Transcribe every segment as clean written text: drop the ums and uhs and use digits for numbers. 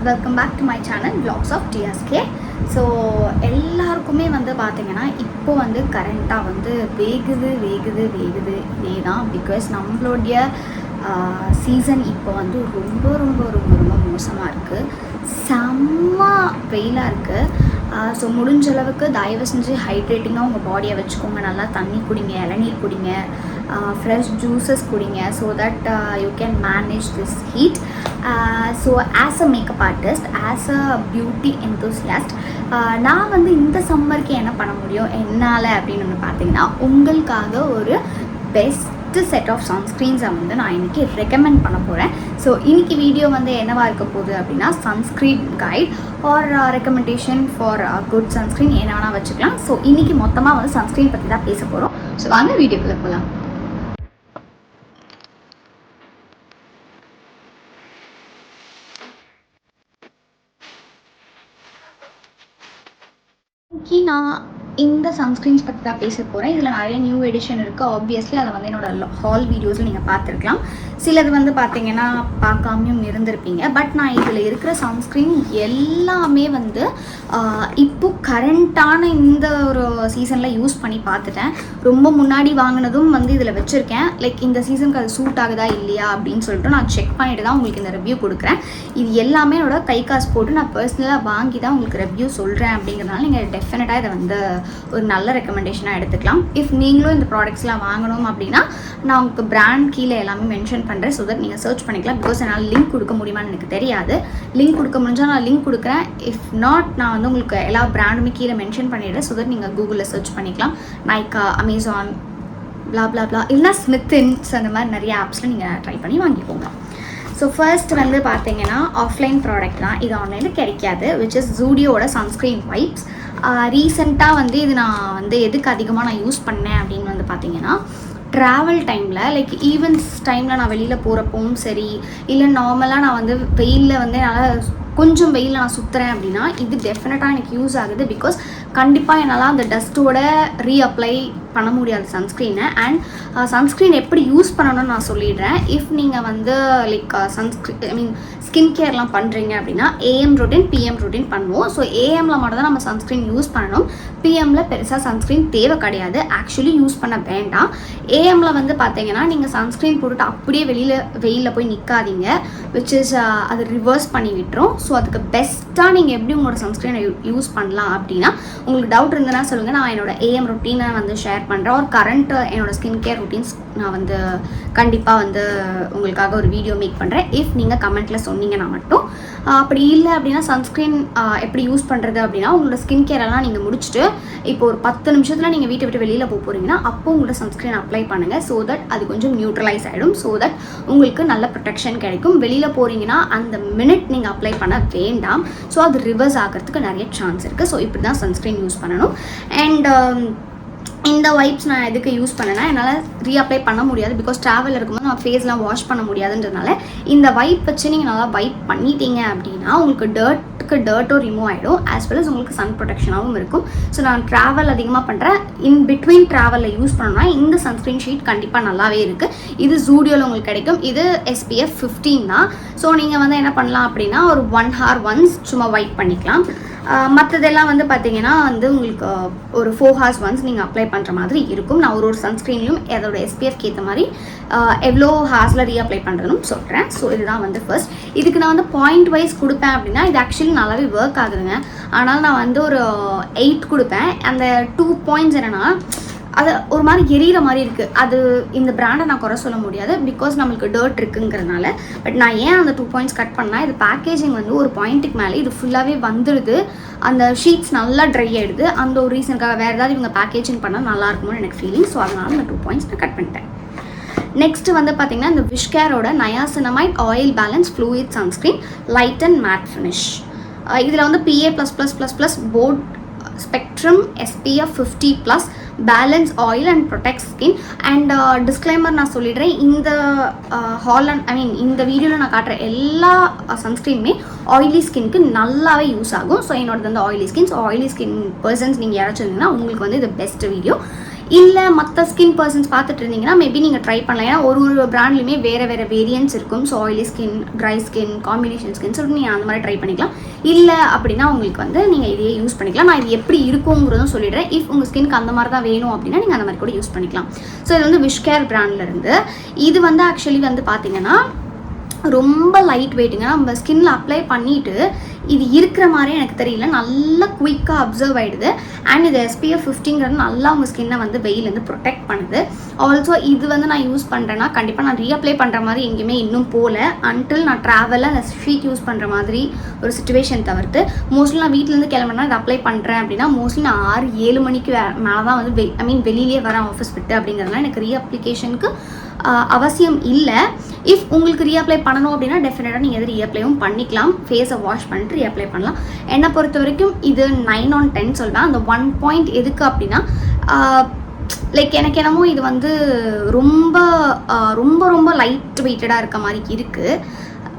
Welcome back to my channel vlogs of TSK. So எல்லாருக்குமே வந்து பார்த்திங்கன்னா இப்போ வந்து கரண்ட்டாக வந்து வேகுது இதே தான். பிகாஸ் நம்மளுடைய சீசன் இப்போ வந்து ரொம்ப ரொம்ப ரொம்ப ரொம்ப மோசமாக இருக்குது. செம்ம வெயிலாக இருக்குது. ஸோ முடிஞ்ச அளவுக்கு தயவு செஞ்சு ஹைட்ரேட்டிங்காக உங்கள் பாடியை வச்சுக்கோங்க. நல்லா தண்ணி குடிங்க, இளநீர் குடிங்க, ஃப்ரெஷ் ஜூஸஸ் குடிங்க. So that you can manage this heat. So as a makeup artist, as a beauty enthusiast, நான் வந்து இந்த சம்மருக்கு என்ன பண்ண முடியும் என்னால் அப்படின்னு ஒன்று பார்த்தீங்கன்னா, உங்களுக்காக ஒரு பெஸ்ட் செட் ஆஃப் சன்ஸ்க்ரீன்ஸை வந்து நான் இன்றைக்கி ரெக்கமெண்ட் பண்ண போகிறேன். ஸோ இன்றைக்கி வீடியோ வந்து என்னவாக இருக்க போகுது அப்படின்னா, sunscreen guide or recommendation for good sunscreen என்ன வேணால் வச்சுக்கலாம். ஸோ இன்றைக்கி மொத்தமாக வந்து சன்ஸ்க்ரீன் பற்றி தான் பேச போகிறோம். ஸோ வாங்க வீடியோக்குள்ளே போகலாம். இன்றைக்கி நான் இந்த சன்ஸ்க்ரீன்ஸ் பற்றி தான் பேச போகிறேன். இதில் நிறைய நியூ எடிஷன் இருக்குது. ஆப்வியஸ்லி அதை வந்து என்னோடய ஹால் வீடியோஸில் நீங்கள் பார்த்துருக்கலாம். சிலது வந்து பார்த்தீங்கன்னா பார்க்காமையும் இருந்திருப்பீங்க. பட் நான் இதில் இருக்கிற சன்ஸ்க்ரீன் எல்லாமே வந்து இப்போ கரண்ட்டான இந்த ஒரு சீசனில் யூஸ் பண்ணி பார்த்துட்டேன். ரொம்ப முன்னாடி வாங்கினதும் வந்து இதில் வச்சுருக்கேன். லைக் இந்த சீசனுக்கு அது சூட் ஆகுதா இல்லையா அப்படின்னு சொல்லிட்டு நான் செக் பண்ணிட்டு தான் உங்களுக்கு இந்த ரிவ்யூ கொடுக்குறேன். இது எல்லாமே என்னோட கை காசு போட்டு நான் பர்சனலாக வாங்கி தான் உங்களுக்கு ரிவ்யூ சொல்கிறேன். அப்படிங்கிறதுனால நீங்கள் டெஃபினட்டாக இதை வந்து ஒரு நல்ல ரெக்கமெண்டேஷனாக எடுத்துக்கலாம். இஃப் நீங்களும் இந்த ப்ராடக்ட்ஸ்லாம் வாங்கணும் அப்படின்னா நான் உங்களுக்கு பிராண்ட் கீழே எல்லாமே மென்ஷன் பண்ணுறேன். ஸோ தட் நீங்கள் சர்ச் பண்ணிக்கலாம். பிகாஸ் என்னால் லிங்க் கொடுக்க முடியுமான்னு எனக்கு தெரியாது. லிங்க் கொடுக்க முடிஞ்சால் நான் லிங்க் கொடுக்குறேன். இஃப் நாட் நான் வந்து உங்களுக்கு எல்லா பிராண்டுமே கீழே மென்ஷன் பண்ணிடுறேன். ஸோ தட் நீங்கள் கூகுளில் சர்ச் பண்ணிக்கலாம். நைக்கா, அமேசான், பிளா பிளா பிளா, இல்லைனா ஸ்மித்தின்ஸ், அந்த மாதிரி நிறைய ஆப்ஸில் நீங்கள் ட்ரை பண்ணி வாங்கிக்கோங்க. ஸோ ஃபர்ஸ்ட் வந்து பார்த்தீங்கன்னா ஆஃப்லைன் ப்ராடக்ட் தான், இது ஆன்லைனில் கிடைக்காது. விச் இஸ் ஜூடியோட சன்ஸ்க்ரீன் வைப்ஸ். ரீசெண்டாக வந்து இது நான் வந்து எதுக்கு அதிகமாக நான் யூஸ் பண்ணேன் அப்படின்னு வந்து பார்த்தீங்கன்னா, ட்ராவல் டைமில் லைக் ஈவெண்ட்ஸ் டைமில் நான் வெளியில் போகிறப்பவும் சரி, இல்லை நார்மலாக நான் வந்து வெயிலில் வந்து என்னால் கொஞ்சம் வெயிலில் நான் சுற்றுறேன் அப்படின்னா இது டெஃபினட்டாக எனக்கு யூஸ் ஆகுது. பிகாஸ் கண்டிப்பாக என்னால் அந்த டஸ்ட்டோட ரீஅப்ளை பண்ண முடியாது சன்ஸ்க்ரீனை. அண்ட் சன்ஸ்க்ரீன் எப்படி யூஸ் பண்ணணும்னு நான் சொல்லிடுறேன். இஃப் நீங்கள் வந்து லைக் ஸ்கின் கேர்லாம் பண்ணுறீங்க அப்படின்னா ஏஎம் ரொட்டீன், பிஎம் ரொட்டீன் பண்ணுவோம். ஸோ ஏஎம்மில் மட்டும் தான் நம்ம சன்ஸ்க்ரீன் யூஸ் பண்ணணும். பிஎம்மில் பெருசாக சன்ஸ்க்ரீன் தேவை கிடையாது. ஆக்சுவலி யூஸ் பண்ண வேண்டாம். ஏஎம்மில் வந்து பார்த்தீங்கன்னா நீங்கள் சன்ஸ்க்ரீன் போட்டுட்டு அப்படியே வெயிலில் போய் நிற்காதீங்க. விச் இஸ் அது ரிவர்ஸ் பண்ணி விட்டுரும். ஸோ அதுக்கு பெஸ்ட்டாக நீங்கள் எப்படி உங்களோட சன்ஸ்க்ரீனை யூஸ் பண்ணலாம் அப்படின்னா, உங்களுக்கு டவுட் இருந்ததுன்னா சொல்லுங்கள். நான் என்னோடய ஏஎம் ரொட்டீனை வந்து ஷேர் பண்ணுறேன். ஒரு கரண்ட் என்னோடய ஸ்கின் கேர் ரொட்டீன்ஸ் நான் வந்து கண்டிப்பாக வந்து உங்களுக்காக ஒரு வீடியோ மேக் பண்ணுறேன். இஃப் நீங்கள் கமெண்ட்டில் சொன்னீங்கன்னா மட்டும். அப்படி இல்லை அப்படின்னா சன்ஸ்க்ரீன் எப்படி யூஸ் பண்ணுறது அப்படின்னா, உங்களோட ஸ்கின் கேரெல்லாம் நீங்கள் முடிச்சுட்டு இப்போ ஒரு 10 நிமிஷத்தில் நீங்கள் வீட்டை விட்டு வெளியில் போகிறீங்கன்னா அப்போ உங்களோட சன்ஸ்க்ரீன் அப்ளை பண்ணுங்கள். ஸோ தட் அது கொஞ்சம் நியூட்ரலைஸ் ஆகிடும். ஸோ தட் உங்களுக்கு நல்ல ப்ரொடெக்ஷன் கிடைக்கும். வெளியில் போகிறீங்கன்னா அந்த மினிட் நீங்கள் அப்ளை பண்ண வேண்டாம். ஸோ அது ரிவர்ஸ் ஆகிறதுக்கு நிறைய சான்ஸ் இருக்குது. ஸோ இப்படி தான் சன்ஸ்க்ரீன் யூஸ் பண்ணணும். அண்ட் இந்த வைப்ஸ் நான் எதுக்கு யூஸ் பண்ணேன்னா, என்னால் ரீஅப்ளை பண்ண முடியாது. பிகாஸ் ட்ராவல் இருக்கும்போது நான் ஃபேஸ்லாம் வாஷ் பண்ண முடியாதுன்றதுனால இந்த வைப் வச்சு நீங்கள் நல்லா வைப் பண்ணிட்டீங்க அப்படின்னா உங்களுக்கு டர்ட்டும் ரிமூவ் ஆகிடும். ஆஸ் வெல் அஸ் உங்களுக்கு சன் ப்ரொடெக்ஷனாகவும் இருக்கும். ஸோ நான் ட்ராவல் அதிகமாக பண்ணுறேன். இன் பிட்வீன் ட்ராவலில் யூஸ் பண்ணணும்னா இந்த சன்ஸ்க்ரீன் ஷீட் கண்டிப்பாக நல்லாவே இருக்குது. இது ஜூடியோவில் உங்களுக்கு கிடைக்கும். இது SPF 15 தான். ஸோ நீங்கள் வந்து என்ன பண்ணலாம் அப்படின்னா, ஒரு 1 hour ஒன்ஸ் சும்மா வைப் பண்ணிக்கலாம். மற்றதெல்லாம் வந்து பார்த்தீங்கன்னா வந்து உங்களுக்கு ஒரு 4 hours ஒன்ஸ் நீங்கள் அப்ளை பண்ணுற மாதிரி இருக்கும். நான் ஒரு சன்ஸ்க்ரீன்லையும் அதோட SPFக்கு ஏற்ற மாதிரி எவ்வளோ ஹார்ஸில் ரீஅப்ளை பண்ணுறதுன்னு சொல்கிறேன். ஸோ இதுதான் வந்து ஃபர்ஸ்ட். இதுக்கு நான் வந்து பாயிண்ட் வைஸ் கொடுப்பேன் அப்படின்னா இது ஆக்சுவலி நல்லாவே ஒர்க் ஆகுதுங்க. ஆனால் நான் வந்து ஒரு 8 கொடுப்பேன். அந்த 2 points என்னென்னா, அது ஒரு மாதிரி எரியிற மாதிரி இருக்குது. அது இந்த பிராண்டை நான் குறை சொல்ல முடியாது. பிகாஸ் நம்மளுக்கு டர்ட் இருக்குங்கிறதுனால. பட் நான் ஏன் அந்த 2 points கட் பண்ணால், இது பேக்கேஜிங் வந்து ஒரு பாயிண்ட்டுக்கு மேலே இது ஃபுல்லாகவே வந்துடுது. அந்த ஷீட்ஸ் நல்லா ட்ரை ஆகிடுது. அந்த ஒரு ரீசனுக்காக வேறு ஏதாவது இவங்க பேக்கேஜிங் பண்ணால் நல்லா இருக்கும்னு எனக்கு ஃபீலிங். ஸோ அதனால் அந்த 2 points நான் கட் பண்ணிட்டேன். நெக்ஸ்ட் வந்து பார்த்தீங்கன்னா இந்த விஷ்கேரோட niacinamide oil balance fluid sunscreen light and matte finish. இதில் வந்து PA++++ broad spectrum SPF 50+ balance oil and protect skin. And disclaimer நான் சொல்லிடுறேன். இந்த இந்த வீடியோவில் நான் காட்டுற எல்லா சன்ஸ்க்ரீனுமே ஆயிலி ஸ்கின்க்கு நல்லாவே யூஸ் ஆகும். ஸோ என்னோடது வந்து oily skin. So oily skin persons நீங்கள் யாராச்சும் இருந்தீங்கன்னா உங்களுக்கு வந்து இது பெஸ்ட் வீடியோ. இல்லை மற்ற ஸ்கின் பர்சன்ஸ் பார்த்துட்டு இருந்தீங்கன்னா மேபி நீங்கள் ட்ரை பண்ணலாம். ஏன்னா ஒரு பிராண்ட்லையுமே வேறு வேரியன்ட்ஸ் இருக்கும். So oily skin, dry skin, combination skin சொல்லிட்டு நீங்கள் அந்த மாதிரி ட்ரை பண்ணிக்கலாம். இல்லை அப்படின்னா உங்களுக்கு நீங்கள் இதையே யூஸ் பண்ணிக்கலாம். நான் இது எப்படி இருக்குங்கிறதும் சொல்லிடுறேன். இஃப் உங்கள் ஸ்கின்க்கு அந்த மாதிரி தான் வேணும் அப்படின்னா நீங்கள் அந்த மாதிரி கூட யூஸ் பண்ணிக்கலாம். ஸோ இது விஷ்கேர் பிராண்ட்லேருந்து. இது ஆக்சுவலி பார்த்தீங்கன்னா ரொம்ப லைட் வெயிட்டுங்க. நம்ம ஸ்கின்ல அப்ளை பண்ணிவிட்டு இது இருக்கிற மாதிரியே எனக்கு தெரியல, நல்லா குயிக்காக அப்சர்வ் ஆகிடுது. அண்ட் இது SPF 50ங்கிறது நல்லா உங்கள் ஸ்கின்னை வெயிலேருந்து ப்ரொடெக்ட் பண்ணுது. ஆல்சோ இது நான் யூஸ் பண்ணுறேன்னா கண்டிப்பாக நான் ரீஅப்ளை பண்ணுற மாதிரி எங்கேயுமே இன்னும் போகல. அன்டில் நான் ட்ராவலில் அந்த ஷீட் யூஸ் பண்ணுற மாதிரி ஒரு சுச்சுவேஷன் தவிர்த்து மோஸ்ட்லி நான் வீட்டிலேருந்து கிளம்புனா இதை அப்ளை பண்ணுறேன் அப்படின்னா மோஸ்ட்லி நான் 6-7 மணிக்கு மேலே தான் வெளியிலே வரேன் ஆஃபீஸ் விட்டு. அப்படிங்கிறதுனால எனக்கு ரீஅப்ளிகேஷனுக்கு அவசியம் இல்லை. இஃப் உங்களுக்கு ரீஅப்ளை பண்ணணும் அப்படின்னா டெஃபினட்டாக நீங்கள் எது ரீஅப்ளையும் பண்ணிக்கலாம். ஃபேஸை வாஷ் பண்ணிட்டு ரீஅப்ளை பண்ணலாம். என்னை பொறுத்த வரைக்கும் இது 9 on 10 சொல்வேன். அந்த 1 point எதுக்கு அப்படின்னா லைக் எனக்கு என்னமோ இது ரொம்ப ரொம்ப ரொம்ப லைட் வெயிட்டடாக இருக்க மாதிரி இருக்குது.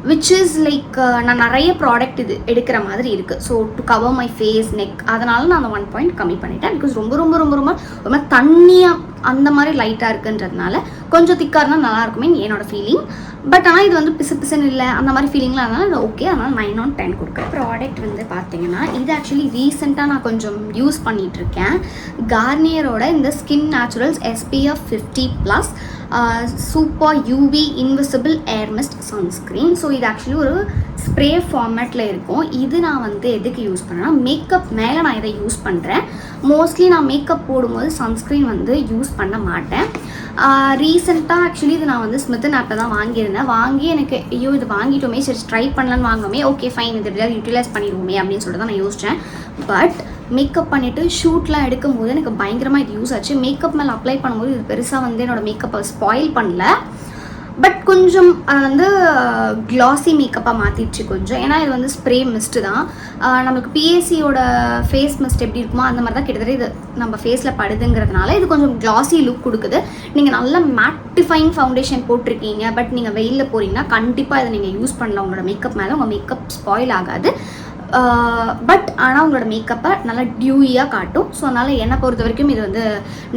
விச் இஸ் லைக் நான் நிறைய ப்ராடக்ட் இது எடுக்கிற மாதிரி இருக்குது. So to cover my face, neck, அதனால நான் அந்த 1 point கம்மி பண்ணிட்டேன். பிகாஸ் ரொம்ப ரொம்ப ரொம்ப ரொம்ப ரொம்ப தண்ணியாக அந்த மாதிரி லைட்டாக இருக்குன்றதுனால கொஞ்சம் திக்காக இருந்தால் நல்லாயிருக்குமே என்னோட ஃபீலிங். பட் ஆனால் இது பிசு பிசுன்னு இல்லை அந்த மாதிரி ஃபீலிங்லாம் அதனால இது ஓகே. அதனால் 9 on 10 கொடுக்குறேன். ப்ராடக்ட் பார்த்தீங்கன்னா இது ஆக்சுவலி ரீசெண்டாக நான் கொஞ்சம் யூஸ் பண்ணிகிட்ருக்கேன். கார்னியரோட இந்த skin naturals SPF 50+ super UV invisible air mist sunscreen. So இது ஆக்சுவலி ஒரு ஸ்ப்ரே ஃபார்மேட்டில் இருக்கும். இது நான் எதுக்கு யூஸ் பண்ணேன்னா மேக்கப் மேலே நான் இதை யூஸ் பண்ணுறேன். மோஸ்ட்லி நான் மேக்கப் போடும்போது சன்ஸ்க்ரீன் யூஸ் பண்ண மாட்டேன். ரீசெண்டாக ஆக்சுவலி இது நான் ஸ்மித் ஆப்பில் தான் வாங்கியிருந்தேன். வாங்கி எனக்கு ஐயோ இது வாங்கிட்டோமே, சரி ட்ரை பண்ணலான்னு வாங்குவோமே, ஓகே ஃபைன் இது எப்படியாவது யூட்டிலைஸ் பண்ணிடுவோமே அப்படின்னு சொல்லிட்டு தான் நான் யோசித்தேன். பட் மேக்கப் பண்ணிவிட்டு ஷூட்லாம் எடுக்கும்போது எனக்கு பயங்கரமாக இது யூஸ் ஆச்சு. மேக்கப் மேலே அப்ளை பண்ணும்போது இது பெருசாக என்னோடய மேக்கப்பை ஸ்பாயில் பண்ணல. பட் கொஞ்சம் அது க்ளாஸி மேக்கப்பாக மாற்றிடுச்சு கொஞ்சம். ஏன்னா இது ஸ்ப்ரே மிஸ்ட்டு தான். நமக்கு PACயோட ஃபேஸ் மிஸ்ட் எப்படி இருக்குமோ அந்த மாதிரி தான் கிட்டத்தட்ட இது நம்ம ஃபேஸில் படுதுங்கிறதுனால இது கொஞ்சம் க்ளாஸி லுக் கொடுக்குது. நீங்கள் நல்ல மேட்டிஃபைங் ஃபவுண்டேஷன் போட்டிருக்கீங்க, பட் நீங்கள் வெயிலில் போகிறீங்கன்னா கண்டிப்பாக இதை நீங்கள் யூஸ் பண்ணலாம். உங்களோட மேக்கப் மேலே உங்கள் மேக்கப் ஸ்பாயில் ஆகாது. பட் ஆனால் உங்களோட மேக்கப்பை நல்லா டியூயாக காட்டும். ஸோ அதனால் என்னை பொறுத்த வரைக்கும் இது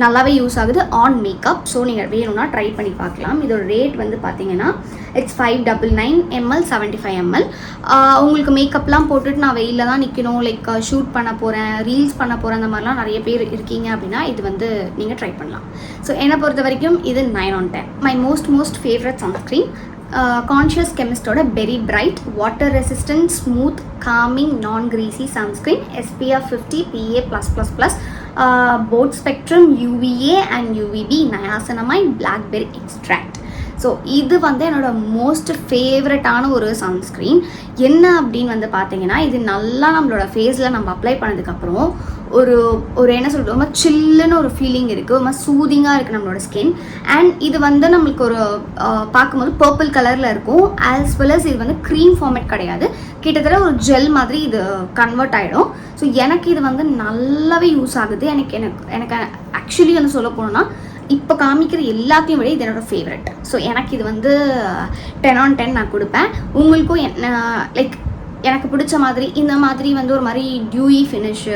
நல்லாவே யூஸ் ஆகுது ஆன் மேக்கப். ஸோ நீங்கள் வேணும்னா ட்ரை பண்ணி பார்க்கலாம். இதோட ரேட் பார்த்தீங்கன்னா இட்ஸ் 599 ml 75 ml. உங்களுக்கு மேக்கப்லாம் போட்டுட்டு நான் வெயிலில் தான் நிற்கணும், லைக் ஷூட் பண்ண போகிறேன், ரீல்ஸ் பண்ண போகிறேன், அந்த மாதிரிலாம் நிறைய பேர் இருக்கீங்க அப்படின்னா இது நீங்கள் ட்ரை பண்ணலாம். ஸோ என்னை பொறுத்த வரைக்கும் இது 9 on 10. My most favourite sunscreen conscious கெமிஸ்டோட berry bright water resistant smooth calming non greasy sunscreen SPF 50 PA+++, broad spectrum UVA and UVB niacinamide blackberry extract. So இது என்னோட மோஸ்ட் ஃபேவரட்டான ஒரு சன்ஸ்க்ரீன். என்ன அப்படின்னு பார்த்தீங்கன்னா இது நல்லா நம்மளோட ஃபேஸில் நம்ம அப்ளை பண்ணதுக்கப்புறம் ஒரு என்ன சொல்கிறது, ரொம்ப சில்லுன்னு ஒரு ஃபீலிங் இருக்குது, ரொம்ப சூதிங்காக இருக்குது நம்மளோட ஸ்கின். அண்ட் இது நம்மளுக்கு ஒரு பார்க்கும்போது பர்பிள் கலரில் இருக்கும். ஆஸ் வெல் அஸ் இது க்ரீம் ஃபார்மேட் கிடையாது, கிட்டத்தட்ட ஒரு ஜெல் மாதிரி இது கன்வெர்ட் ஆகிடும். ஸோ எனக்கு இது நல்லாவே யூஸ் ஆகுது. எனக்கு ஆக்சுவலி சொல்ல போனோன்னா இப்போ காமிக்கிற எல்லாத்தையும் விட இது என்னோட ஃபேவரட். ஸோ எனக்கு இது 10 on 10 நான் கொடுப்பேன். உங்களுக்கும் லைக் எனக்கு பிடிச்ச மாதிரி இந்த மாதிரி ஒரு மாதிரி டியூயி ஃபினிஷு,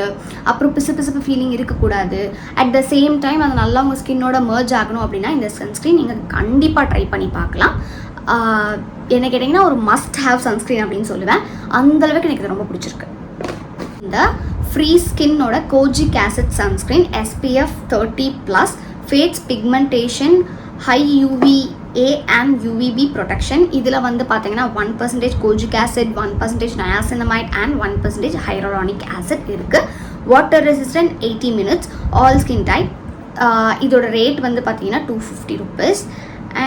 அப்புறம் பிசுப்பு ஃபீலிங் இருக்கக்கூடாது, அட் த சேம் டைம் அது நல்லா உங்கள் ஸ்கின்னோட மர்ஜ் ஆகணும் அப்படின்னா இந்த சன்ஸ்க்ரீன் நீங்கள் கண்டிப்பாக ட்ரை பண்ணி பார்க்கலாம். என்ன கேட்டிங்கன்னா ஒரு மஸ்ட் ஹேவ் சன்ஸ்க்ரீன் அப்படின்னு சொல்லுவேன். அந்தளவுக்கு எனக்கு இது ரொம்ப பிடிச்சிருக்கு. இந்த ஃப்ரீ ஸ்கின்னோட kojic acid sunscreen SPF 30+, fades pigmentation, high UVA and UVB protection. இதில் பார்த்தீங்கன்னா 1% kojic acid, 1% niacinamide and 1% hyaluronic acid இருக்குது. Water resistant 80 minutes, all skin type. இதோட ரேட் பார்த்தீங்கன்னா 250 rupees.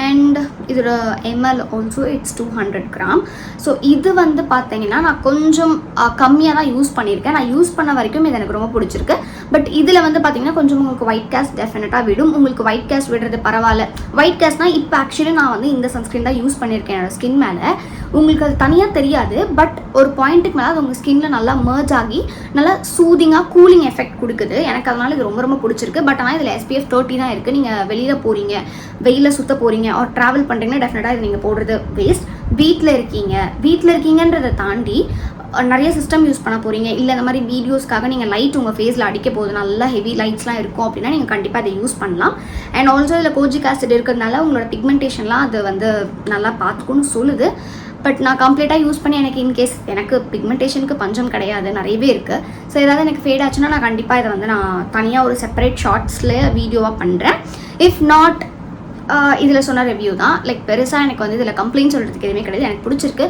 அண்ட் இதோட ml also it's 200 gram. So இது பார்த்தீங்கன்னா நான் கொஞ்சம் கம்மியாக தான் யூஸ் பண்ணியிருக்கேன். நான் யூஸ் பண்ண வரைக்கும் இது எனக்கு ரொம்ப பிடிச்சிருக்கு. பட் இதில் பார்த்தீங்கன்னா கொஞ்சம் உங்களுக்கு ஒயிட் கேஸ்ட் டெஃபினட்டாக விடும். உங்களுக்கு ஒயிட் கேஸ்ட் விடுறது பரவாயில்ல. ஒயிட் கேஸ்ட்னால் இப்போ ஆக்சுவலி நான் இந்த சன்ஸ்க்ரீன் தான் யூஸ் பண்ணியிருக்கேன் என்னோட ஸ்கின் மேலே. உங்களுக்கு அது தனியாக தெரியாது, பட் ஒரு பாயிண்ட்டுக்கு மேலே அது உங்கள் ஸ்கின்னில் நல்லா மர்ஜ் ஆகி நல்லா சூதிங்காக கூலிங் எஃபெக்ட் கொடுக்குது. எனக்கு அதனால் இது ரொம்ப ரொம்ப பிடிச்சிருக்கு. பட் ஆனால் இதில் SPF 30 தான் இருக்குது. நீங்கள் வெளியில் போகிறீங்க, வெயிலில் சுற்ற போகிறீங்க, ஒரு ட்ராவல் பண்ணுறீங்கன்னா டெஃபினட்டாக இது நீங்கள் போடுறது வேஸ்ட். வீட்டில் இருக்கீங்கன்றதை தாண்டி நிறைய சிஸ்டம் யூஸ் பண்ண போகிறீங்க, இல்லை இந்த மாதிரி வீடியோஸ்க்காக நீங்கள் லைட் உங்கள் ஃபேஸில் அடிக்க போகுது, நல்லா ஹெவி லைட்ஸ்லாம் இருக்கும் அப்படின்னா நீங்கள் கண்டிப்பாக அதை யூஸ் பண்ணலாம். அண்ட் ஆல்சோ இதில் கோஜிக் ஆசிட் இருக்கிறதுனால உங்களோட பிக்மெண்டேஷன்லாம் அது வந்து நல்லா பார்த்துக்குன்னு சொல்லுது. பட் நான் கம்ப்ளீட்டாக யூஸ் பண்ணி எனக்கு இன்கேஸ் எனக்கு பிக்மெண்டேஷனுக்கு பஞ்சம் கிடையாது, நிறையவே இருக்குது. ஸோ ஏதாவது எனக்கு ஃபேட் ஆச்சுன்னா நான் கண்டிப்பாக இதை வந்து நான் தனியாக ஒரு செப்பரேட் ஷார்ட்ஸில் வீடியோவாக பண்ணுறேன். இஃப் நாட் இதில் சொன்ன ரிவ்யூ தான். லைக் பெருசாக எனக்கு வந்து இதில் கம்ப்ளைண்ட் சொல்கிறதுக்கு எதுவுமே கிடையாது. எனக்கு பிடிச்சிருக்கு.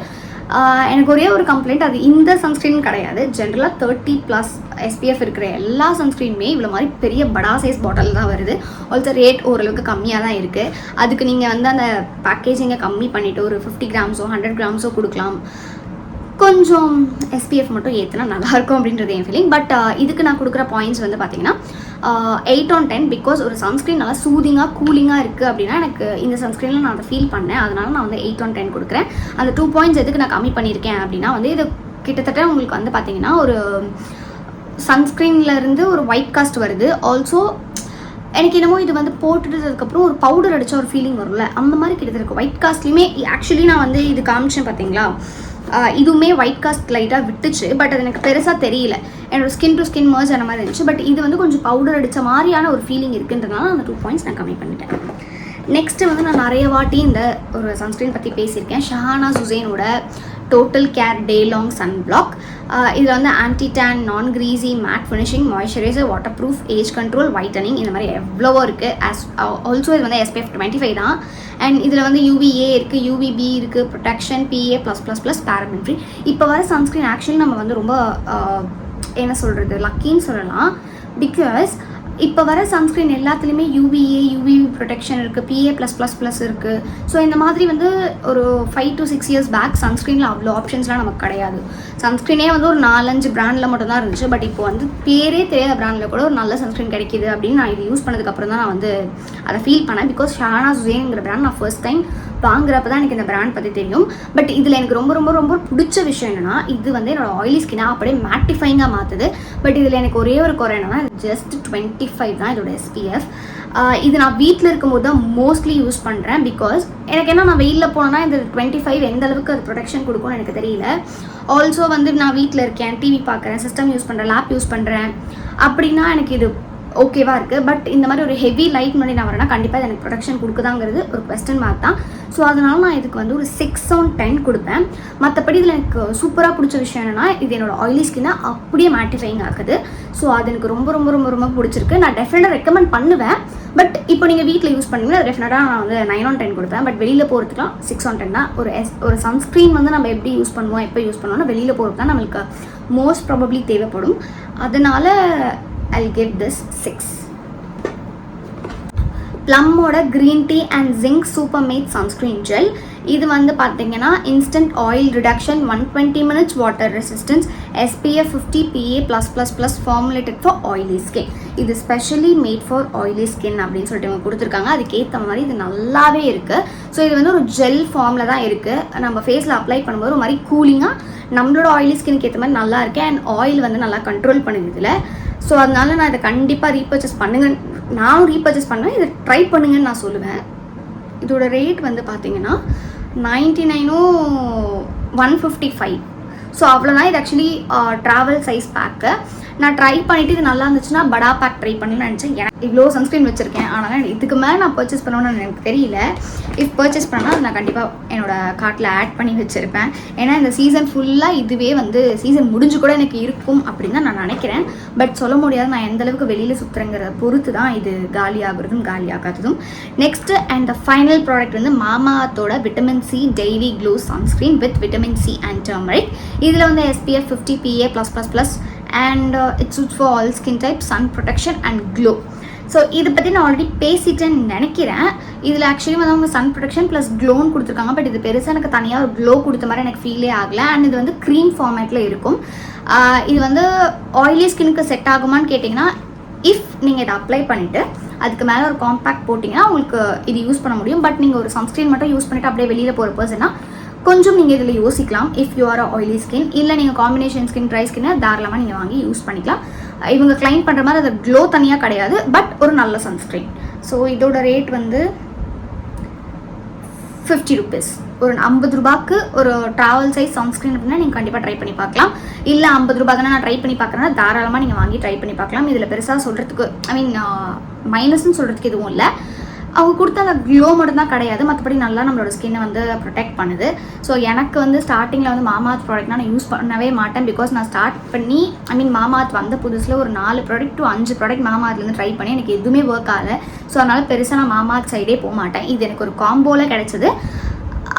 எனக்கு ஒரே ஒரு கம்ப்ளைண்ட், அது இந்த சன்ஸ்க்ரீன் கிடையாது, ஜென்ரலாக 30+ SPF இருக்கிற எல்லா சன்ஸ்க்ரீனுமே இவ்வளோ மாதிரி பெரிய படா சைஸ் பாட்டில் தான் வருது. ஆல்சோ ரேட் ஓரளவுக்கு கம்மியாக தான் இருக்குது. அதுக்கு நீங்கள் வந்து அந்த பேக்கேஜிங்கை கம்மி பண்ணிவிட்டு ஒரு 50 கிராம்ஸோ 100 கிராம்ஸோ கொடுக்கலாம். கொஞ்சம் SPF மட்டும் ஏற்றினா நல்லாயிருக்கும் அப்படின்றது என் ஃபீலிங். பட் இதுக்கு நான் கொடுக்குற பாயிண்ட்ஸ் வந்து பார்த்தீங்கன்னா 8 on 10. பிகாஸ் ஒரு சன்ஸ்க்ரீன் நல்லா சூதிங்காக கூலிங்காக இருக்குது அப்படின்னா எனக்கு இந்த சன்ஸ்க்ரீனில் நான் அதை ஃபீல் பண்ணேன். அதனால நான் வந்து 8 on 10 கொடுக்குறேன். அந்த 2 பாயிண்ட்ஸ் எதுக்கு நான் கம்மி பண்ணியிருக்கேன் அப்படின்னா வந்து இது கிட்டத்தட்ட உங்களுக்கு வந்து பார்த்தீங்கன்னா ஒரு சன்ஸ்க்ரீன்லேருந்து ஒரு ஒயிட் காஸ்ட் வருது. ஆல்சோ எனக்கு என்னமோ இது வந்து போட்டுட்டதுக்கப்புறம் ஒரு பவுடர் அடித்த ஒரு ஃபீலிங் வரும்ல, அந்த மாதிரி கிட்டத்தட்ட ஒயிட் காஸ்ட்லேயுமே ஆக்சுவலி நான் வந்து இது காமிச்சேன் பார்த்தீங்களா, இதுவுமே ஒயிட் காஸ்ட் லைட்டாக விட்டுச்சு. பட் அது எனக்கு பெருசாக தெரியல, என்னோட ஸ்கின் டு ஸ்கின் மர்ஜ் அந்த மாதிரி இருந்துச்சு. பட் இது வந்து கொஞ்சம் பவுடர் அடித்த மாதிரியான ஒரு ஃபீலிங் இருக்குன்றதுனால அந்த 2 பாயிண்ட்ஸ் நான் கம்மி பண்ணிட்டேன். நெக்ஸ்ட்டு வந்து நான் நிறைய வாட்டி இந்த ஒரு சன்ஸ்க்ரீன் பற்றி பேசியிருக்கேன். ஷஹானாஸ் ஹுசைனோட total care day long sun block. இதில் வந்து anti tan, non greasy, matte finishing, moisturiser, water proof, age control, whitening, இந்த மாதிரி எவ்வளவோ இருக்குது. ஆல்சோ இது வந்து SPF 25 தான். அண்ட் இதில் வந்து UVA இருக்குது, UVB இருக்குது, ப்ரொடெக்ஷன், PA+++, பேரபன் ஃப்ரீ. இப்போ வர சன்ஸ்க்ரீன் ஆக்சுவலி நம்ம வந்து ரொம்ப என்ன சொல்கிறது, லக்கின்னு சொல்லலாம். பிகாஸ் இப்போ வர சன்ஸ்க்ரீன் எல்லாத்துலேயுமே UVA, UVB ப்ரொடெக்ஷன் இருக்குது, PA+++ இருக்குது. ஸோ இந்த மாதிரி வந்து ஒரு 5 to 6 years பேக் சன்ஸ்க்ரீனில் அவ்வளோ ஆப்ஷன்ஸ்லாம் நமக்கு கிடையாது. சன்ஸ்க்ரீனே வந்து ஒரு 4-5 பிராண்டில் மட்டும்தான் இருந்துச்சு. பட் இப்போ வந்து பேரே தெரியாத பிராண்டில் கூட ஒரு நல்ல சன்ஸ்க்ரீன் கிடைக்கிது அப்படின்னு நான் இது யூஸ் பண்ணதுக்கப்புறம் தான் நான் வந்து அதை ஃபீல் பண்ணேன். பிகாஸ் ஷஹானாஸ் ஹுசைன்ங்கிற பிராண்ட் நான் ஃபர்ஸ்ட் டைம் வாங்குறப்ப தான் எனக்கு இந்த பிராண்ட் பற்றி தெரியும். பட் இதில் எனக்கு ரொம்ப ரொம்ப ரொம்ப பிடிச்ச விஷயம் என்னென்னா, இது வந்து என்னோட ஆயிலி ஸ்கின்னாக அப்படியே மேட்டிஃபைங்காக மாற்றுது. பட் இதில் எனக்கு ஒரே ஒரு குறை என்னென்னா, ஜஸ்ட் 25 தான் இதோட SPF. இது நான் வீட்டில் இருக்கும்போது தான் மோஸ்ட்லி யூஸ் பண்ணுறேன். பிகாஸ் எனக்கு என்ன, நான் வெயிலில் போனேன்னா இந்த 25 எந்த அளவுக்கு அது ப்ரொடெக்ஷன் கொடுக்கும்னு எனக்கு தெரியல. ஆல்சோ வந்து நான் வீட்டில் இருக்கேன், டிவி பார்க்குறேன், சிஸ்டம் யூஸ் பண்ணுறேன், லேப் யூஸ் பண்ணுறேன் அப்படின்னா எனக்கு இது ஓகேவாக இருக்குது. பட் இந்த மாதிரி ஒரு ஹெவி லைட் முன்னாடி நான் வரேன்னா கண்டிப்பாக இது எனக்கு ப்ரொடெக்ஷன் கொடுக்குதாங்கிறது ஒரு கொஸ்டின் மார்க் தான். ஸோ அதனால நான் இதுக்கு வந்து ஒரு 6 on 10 கொடுப்பேன். மற்றபடி இதில் எனக்கு சூப்பராக பிடிச்ச விஷயம் என்னென்னா, இது என்னோடய ஆயிலி ஸ்கின்னை அப்படியே மேட்டிஃபைங் ஆகுது. ஸோ அது எனக்கு ரொம்ப ரொம்ப ரொம்ப ரொம்ப பிடிச்சிருக்கு. நான் டெஃபினட்டாக ரெக்கமெண்ட் பண்ணுவேன். பட் இப்போ நீங்கள் வீட்டில் யூஸ் பண்ணுவீங்கன்னா டெஃபினட்டாக நான் வந்து 9 on 10 கொடுப்பேன். பட் வெளியில் போகிறதுக்குலாம் 6 on 10 தான். ஒரு சன்ஸ்க்ரீன் வந்து நம்ம எப்படி யூஸ் பண்ணுவோம், எப்போ யூஸ் பண்ணுவோம்னா வெளியில் போகிறது தான் நம்மளுக்கு மோஸ்ட் ப்ராபப்ளி தேவைப்படும். அதனால I'll give this 6. ப்ளம்மோட green tea and zinc super matte sunscreen gel. இது வந்து பார்த்தீங்கன்னா instant oil reduction, 120 minutes water resistance, SPF 50, PA+++ formulated for oily skin. இது specially made for oily skin அப்படின்னு சொல்லிட்டு இவங்க கொடுத்துருக்காங்க. அதுக்கேற்ற மாதிரி இது நல்லாவே இருக்குது. ஸோ இது வந்து ஒரு ஜெல் ஃபார்மில் தான் இருக்குது. நம்ம ஃபேஸில் அப்ளை பண்ணும்போது ஒரு மாதிரி கூலிங்காக நம்மளோட ஆயிலி ஸ்கின்னுக்கு ஏற்ற மாதிரி நல்லா இருக்குது. அண்ட் ஆயில் வந்து நல்லா கண்ட்ரோல் பண்ணுது இதில். ஸோ அதனால நான் இதை கண்டிப்பாக ரீபர்ச்சேஸ் பண்ணுங்க, நானும் ரீபர்ச்சேஸ் பண்ணுவேன். இதை ட்ரை பண்ணுங்கன்னு நான் சொல்லுவேன். இதோட ரேட் வந்து பார்த்தீங்கன்னா 99 155. ஸோ அவ்வளோதான். இது ஆக்சுவலி ட்ராவல் சைஸ் பேக்கு. நான் ட்ரை பண்ணிவிட்டு இது நல்லா இருந்துச்சுன்னா படா பேக் ட்ரை பண்ணணும்னு நினச்சேன். எனக்கு இவ்வளோ சன்ஸ்க்ரீன் வச்சுருக்கேன், ஆனால் இதுக்கு மேலே நான் பர்ச்சேஸ் பண்ணணும்னு எனக்கு தெரியல. இஃப் பர்ச்சேஸ் பண்ணால் அதை நான் கண்டிப்பாக என்னோடய கார்ட்டில் ஆட் பண்ணி வச்சுருப்பேன். ஏன்னா இந்த சீசன் ஃபுல்லாக இதுவே வந்து சீசன் முடிஞ்சு கூட எனக்கு இருக்கும் அப்படின்னு தான் நான் நினைக்கிறேன். பட் சொல்ல முடியாது, நான் எந்தளவுக்கு வெளியில் சுற்றுறங்கிறத பொறுத்து தான் இது காலி ஆகுறதும் காலி ஆகாததும். Next and the final product வந்து மாமாஅர்த்தோட vitamin C daily glow sunscreen with vitamin C and turmeric. இதில் வந்து SPF 50, PA+++, and it suits for all skin type, sun protection and glow. So இதை பற்றி நான் ஆல்ரெடி பேசிட்டேன்னு நினைக்கிறேன். இதில் ஆக்சுவலி வந்து அவங்க சன் ப்ரொடெக்ஷன் ப்ளஸ் க்ளோன்னு கொடுத்துருக்காங்க. பட் இது பெருசாக எனக்கு தனியாக ஒரு க்ளோ கொடுத்த மாதிரி எனக்கு ஃபீலே ஆகலை. அண்ட் இது வந்து க்ரீம் ஃபார்மேட்டில் இருக்கும். இது வந்து ஆயிலி ஸ்கின்னுக்கு செட் ஆகுமான்னு கேட்டிங்கன்னா, இஃப் நீங்கள் இதை அப்ளை பண்ணிவிட்டு அதுக்கு மேலே ஒரு காம்பேக்ட் போட்டிங்கன்னா உங்களுக்கு இது யூஸ் பண்ண முடியும். பட் நீங்கள் ஒரு சன்ஸ்க்ரீன் மட்டும் யூஸ் பண்ணிவிட்டு அப்படியே வெளியில் போகிற பர்சன்னா கொஞ்சம் நீங்கள் இதில் யோசிக்கலாம். If you are oily skin, இல்லை நீங்கள் காம்பினேஷன் ஸ்கின், ட்ரை ஸ்கின்னை தாராளமாக நீங்கள் வாங்கி யூஸ் பண்ணிக்கலாம். இவங்க கிளைம் பண்ணுற மாதிரி அது க்ளோ தனியாக கிடையாது, பட் ஒரு நல்ல சன்ஸ்க்ரீன். ஸோ இதோட ரேட் வந்து 50 rupees. ஒரு 50 ரூபாய்க்கு ஒரு ட்ராவல் சைஸ் சன்ஸ்க்ரீன் அப்படின்னா நீங்கள் கண்டிப்பாக ட்ரை பண்ணி பார்க்கலாம். இல்லை 50 ரூபா தானே நான் ட்ரை பண்ணி பார்க்குறேன்னா தாராளமாக நீங்கள் வாங்கி ட்ரை பண்ணி பார்க்கலாம். இதில் பெருசாக சொல்கிறதுக்கு மைனஸ்ன்னு சொல்கிறதுக்கு எதுவும் இல்லை. அவங்க கொடுத்த அந்த க்ளோ மட்டும் தான் கிடையாது, மற்றபடி நல்லா நம்மளோட ஸ்கின்னை வந்து ப்ரொடெக்ட் பண்ணுது. ஸோ எனக்கு வந்து ஸ்டார்டிங்கில் வந்து மாமாஅர்த் ப்ராடக்ட்னா நான் யூஸ் பண்ணவே மாட்டேன். பிகாஸ் நான் ஸ்டார்ட் பண்ணி மாமாஅர்த் வந்த புதுசில் ஒரு 4 ப்ராடக்ட் to 5 ப்ராடக்ட் மாமாஅர்த்லேருந்து ட்ரை பண்ணி எனக்கு எதுவுமே ஒர்க் ஆகலை. ஸோ அதனால் பெருசாக நான் மாமாஅர்த் சைடே போக மாட்டேன். இது எனக்கு ஒரு காம்போவில் கிடைச்சது.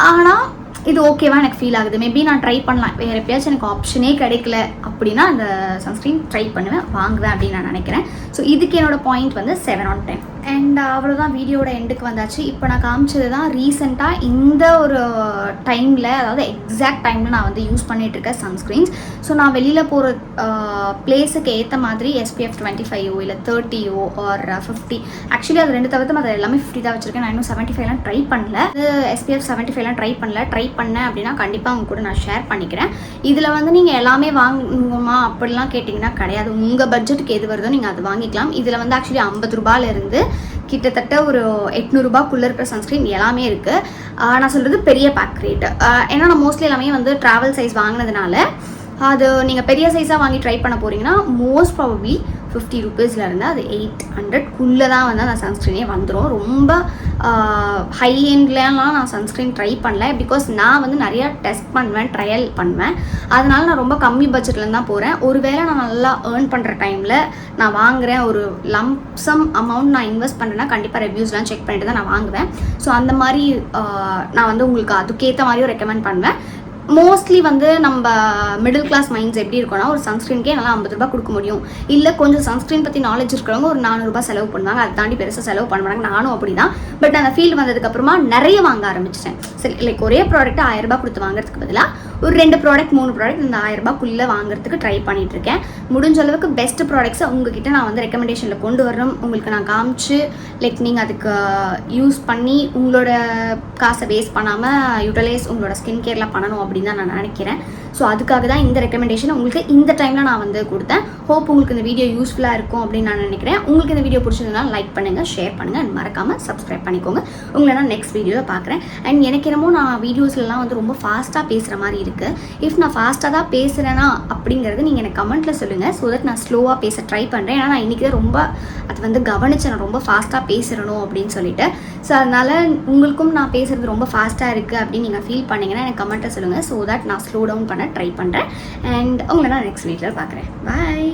ஆனால் இது ஓகேவா எனக்கு ஃபீல் ஆகுது. மேபி நான் ட்ரை பண்ணலாம், வேறு எப்பயாச்சும் எனக்கு ஆப்ஷனே கிடைக்கல அப்படின்னா அந்த சன்ஸ்க்ரீன் ட்ரை பண்ணுவேன், வாங்குவேன் அப்படின்னு நான் நினைக்கிறேன். ஸோ இதுக்கு என்னோட பாயிண்ட் வந்து 7 on 10. அண்ட் அவ்வளோதான், வீடியோட எண்டுக்கு வந்தாச்சு. இப்போ நான் காமிச்சது தான் ரீசெண்டாக இந்த ஒரு டைமில், அதாவது எக்ஸாக்ட் டைமில் நான் வந்து யூஸ் பண்ணிகிட்ருக்கேன் சன்ஸ்க்ரீன்ஸ். ஸோ நான் வெளியில் போகிற பிளேஸுக்கு ஏற்ற மாதிரி SPF 25 இல்லை 30 ஆர் 50, ஆக்சுவலி அது 2 தவிர்த்து அது எல்லாமே 50 தான் வச்சுருக்கேன். நான் இன்னும் 75 ட்ரை பண்ணல. SPF 75 ட்ரை பண்ணேன் அப்படின்னா கண்டிப்பாக அவங்க கூட நான் ஷேர் பண்ணிக்கிறேன். இதில் வந்து நீங்கள் எல்லாமே வாங்குமா அப்படிலாம் கேட்டிங்கன்னா கிடையாது. உங்கள் பட்ஜெட்டுக்கு எது வருதோ நீங்கள் அது வாங்கிக்கலாம். இதில் வந்து ஆக்சுவலி 50 ரூபாயிலிருந்து கிட்டத்தட்ட ஒரு 800 ரூபாய்க்குள்ளே இருக்கிற சன்ஸ்க்ரீன் எல்லாமே இருக்குது. நான் சொல்கிறது பெரிய பேக் ரேட்டு. ஏன்னா நான் மோஸ்ட்லி எல்லாமே வந்து ட்ராவல் சைஸ் வாங்கினதுனால அது நீங்கள் பெரிய சைஸாக வாங்கி ட்ரை பண்ண போகிறீங்கன்னா மோஸ்ட் ப்ராபப்ளி 50 ரூபீஸ்லேருந்து அது 800க்குள்ளே தான் வந்து அந்த சன்ஸ்க்ரீனே வந்துடும். ரொம்ப ஹை எண்ட்லாம் நான் சன்ஸ்க்ரீன் ட்ரை பண்ணல. பிகாஸ் நான் வந்து நிறையா டெஸ்ட் பண்ணுவேன், ட்ரையல் பண்ணுவேன். அதனால நான் ரொம்ப கம்மி பட்ஜெட்லேருந்து தான் போகிறேன். ஒருவேளை நான் நல்லா ஏர்ன் பண்ணுற டைமில் நான் வாங்குகிறேன், ஒரு லம்சம் அமௌண்ட் நான் இன்வெஸ்ட் பண்ணுறேன்னா கண்டிப்பாக ரிவ்யூஸ்லாம் செக் பண்ணிட்டு தான் நான் வாங்குவேன். ஸோ அந்த மாதிரி நான் வந்து உங்களுக்கு அதுக்கேற்ற மாதிரியும் ரெக்கமெண்ட் பண்ணுவேன். மோஸ்ட்லி வந்து நம்ம மிடில் கிளாஸ் மைண்ட்ஸ் எப்படி இருக்கும்னா, ஒரு சன்ஸ்க்ரீனுக்கே நல்லா 50 ரூபா கொடுக்க முடியும். இல்லை கொஞ்சம் சன்ஸ்க்ரீன் பற்றி நாலேஜ் இருக்கிறவங்க ஒரு 400 ரூபா செலவு பண்ணுவாங்க. அதை தாண்டி பெருசாக செலவு பண்ண மாட்டாங்க. நானும் அப்படி தான். பட் அந்த ஃபீல்டு வந்ததுக்கப்புறமா நிறைய வாங்க ஆரம்பிச்சிட்டேன். சரி, லைக் ஒரே ப்ராடக்ட் 1000 ரூபா கொடுத்து வாங்குறதுக்கு பதிலாக ஒரு 2 ப்ராடக்ட் 3 ப்ராடக்ட் இந்த 1000 ரூபாய்க்குள்ளே வாங்குறதுக்கு ட்ரை பண்ணிகிட்ருக்கேன். முடிஞ்ச அளவுக்கு பெஸ்ட் ப்ராடக்ட்ஸை உங்ககிட்ட நான் வந்து ரெக்கமெண்டேஷனில் கொண்டு வரணும், உங்களுக்கு நான் காமிச்சு லைக் நீங்கள் அதுக்கு யூஸ் பண்ணி உங்களோட காசை வேஸ்ட் பண்ணாமல் யூட்டிலைஸ் உங்களோட ஸ்கின் கேர்லாம் பண்ணணும் அப்படின்னு தான் நான் நினைக்கிறேன். ஸோ அதுக்காக தான் இந்த ரெக்கமெண்டேஷன் உங்களுக்கு இந்த டைமில் நான் வந்து கொடுத்தேன். ஹோப் உங்களுக்கு இந்த வீடியோ யூஸ்ஃபுல்லாக இருக்கும் அப்படின்னு நான் நினைக்கிறேன். உங்களுக்கு இந்த வீடியோ பிடிச்சதுனால லைக் பண்ணுங்கள், ஷேர் பண்ணுங்கள், அண்ட் மறக்காமல் சப்ஸ்கிரைப் பண்ணிக்கோங்க. உங்களை நான் நெக்ஸ்ட் வீடியோவில் பார்க்குறேன். அண்ட் எனக்கு என்னமோ நான் வீடியோஸ்லாம் வந்து ரொம்ப ஃபாஸ்ட்டாக பேசுகிற மாதிரி இருக்குது. இஃப் நான் ஃபாஸ்ட்டாக தான் பேசுகிறேன்னா அப்படிங்கிறது நீங்கள் எனக்கு கமெண்ட்டில் சொல்லுங்கள். ஸோ தட் நான் ஸ்லோவாக பேச ட்ரை பண்ணுறேன். ஏன்னா நான் இன்றைக்கி தான் ரொம்ப அது வந்து கவனிச்சேன், நான் ரொம்ப ஃபாஸ்ட்டாக பேசுகிறணும் அப்படின்னு சொல்லிட்டு. ஸோ அதனால் உங்களுக்கும் நான் பேசுகிறது ரொம்ப ஃபாஸ்ட்டாக இருக்குது அப்படின்னு நீங்கள் ஃபீல் பண்ணிங்கன்னா எனக்கு கமெண்ட்டை சொல்லுங்கள். ஸோ தட் நான் ஸ்லோ டவுன் பண்ண ட்ரை பண்ணுறேன். அண்ட் உங்களை நான் நெக்ஸ்ட் வீடியோவில் பார்க்குறேன். பாய்.